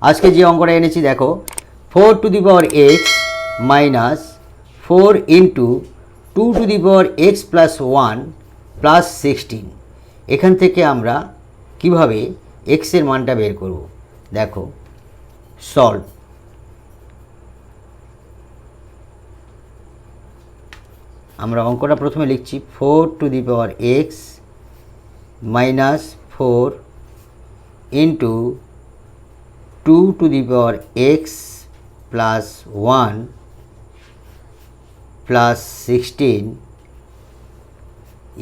আজকে যে অঙ্কটা এনেছি দেখো 4x minus 4 into 2x plus 1 plus 16। এখান থেকে আমরা কিভাবে এক্সের মানটা বের করব দেখো। সলভ। আমরা অঙ্কটা প্রথমে লিখছি 4x minus 4 into 2x plus 1 plus 16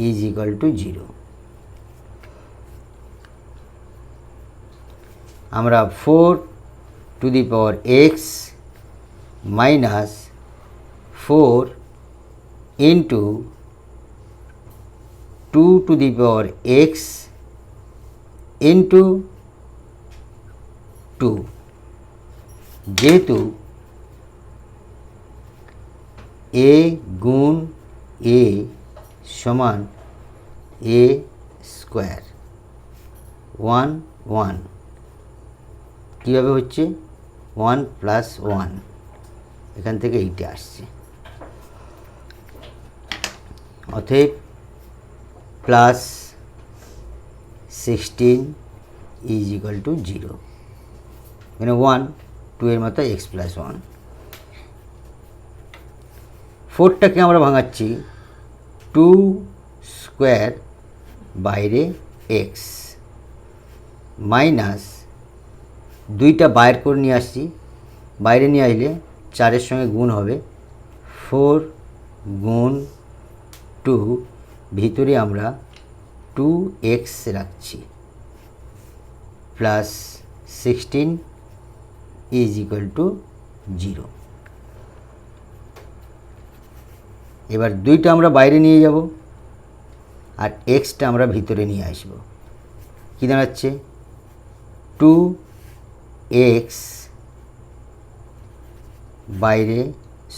is equal to 0। আমরা 4x minus 4 into 2x into 2, যেহেতু a গুণ a সমান a স্কোয়ার 1 1 কীভাবে হচ্ছে 1 প্লাস 1 এখান থেকে এইটা আসছে, অতএব প্লাস 16 ইজ ইকুয়াল টু 0। মানে 1 2 এর মাথায় x প্লাস 1। 4টাকে আমরা ভাঙাচ্ছি 2 স্কোয়ার বাইরে x মাইনাস 2টা বাইর করে নিয়ে আসছি, বাইরে নিয়ে আসলে 4-এর সঙ্গে গুণ হবে 4 গুণ 2, ভিতরে আমরা 2x রাখছি প্লাস 16 ইজ ইকুয়াল টু 0। এবার 2টা আমরা বাইরে নিয়ে যাব আর xটা আমরা ভিতরে নিয়ে আসব। কী দাঁড়াচ্ছে 2x বাইরে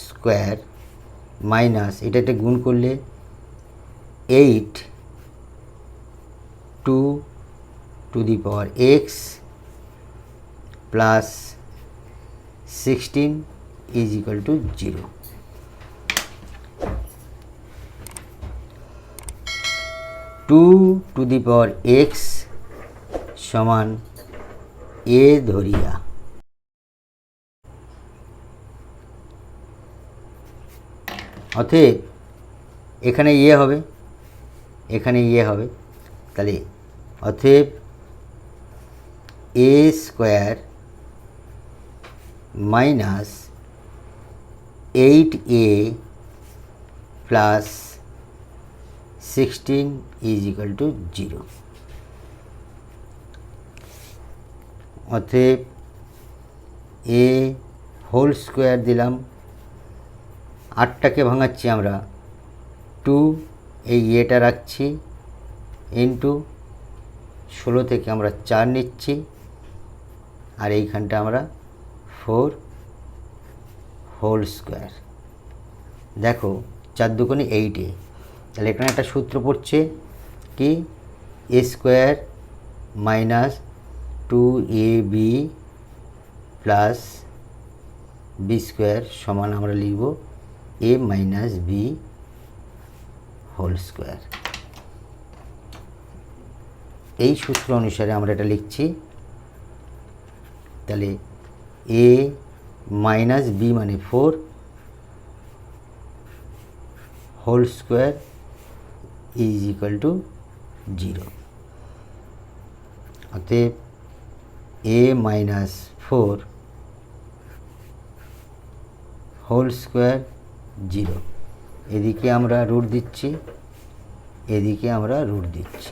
স্কোয়ার মাইনাস এটা গুণ করলে 8 2x plus 16 is equal to 0। 2x সমান a ধরিয়া অতএব এখানে ইয়ে হবে, এখানে ইয়ে হবে, তাহলে অতএব a square minus 8a plus 16 is equal to 0। অতএব a হোল স্কোয়ার দিলাম, 8টাকে ভাঙাচ্ছি আমরা 2, এই এটা রাখছি ইন্টু 16 থেকে আমরা 4 নিচ্ছি আর এইখানটা আমরা 4 হোল স্কোয়ার। দেখো 4 দুগুণে 8a, তাহলে এখানে একটা সূত্র পড়ছে কি a square minus 2ab plus b square সমান আমরা লিখব a minus b whole square. এই সূত্র অনুসারে আমরা এটা লিখছি। তাহলে a মাইনাস b মানে 4 whole square is equal to 0। অতএব a মাইনাস 4 হোল স্কোয়ার 0, এদিকে আমরা রুট দিচ্ছি, এদিকে আমরা রুট দিচ্ছি।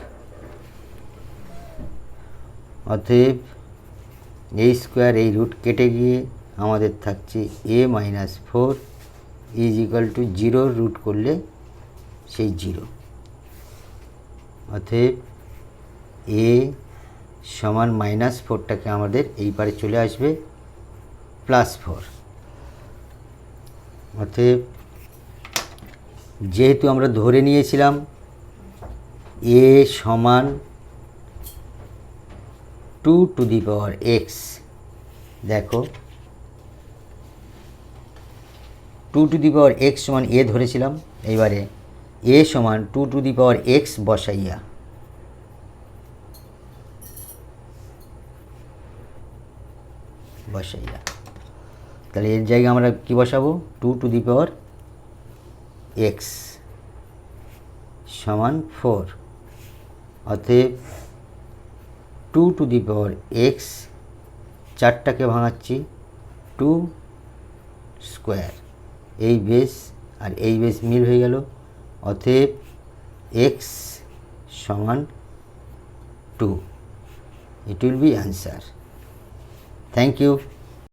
অতএব এই স্কোয়ার এই রুট কেটে গিয়ে আমাদের থাকছে a minus 4 is equal to 0, root করলে সেই 0। অতএব a সমান মাইনাস 4টাকে আমাদের এই পারে চলে আসবে প্লাস 4। অতএব যেহেতু আমরা ধরে নিয়েছিলাম a সমান 2 টু দি পাওয়ার x, দেখো 2 টু দি পাওয়ার এক্স সমান এ ধরেছিলাম, এইবারে এ সমান 2 টু দি পাওয়ার এক্স বসাইয়া তাহলে এর জায়গায় আমরা কি বসাবো, 2 টু দি পাওয়ার এক্স সমান 4, অতএব 2 টু দি পাওয়ার এক্স, 4টাকে ভাঙাচ্ছি 2 স্কোয়ার, এই বেস আর এই বেস মিল হয়ে গেল, অতএব এক্স সমান 2. It will be answer. Thank you.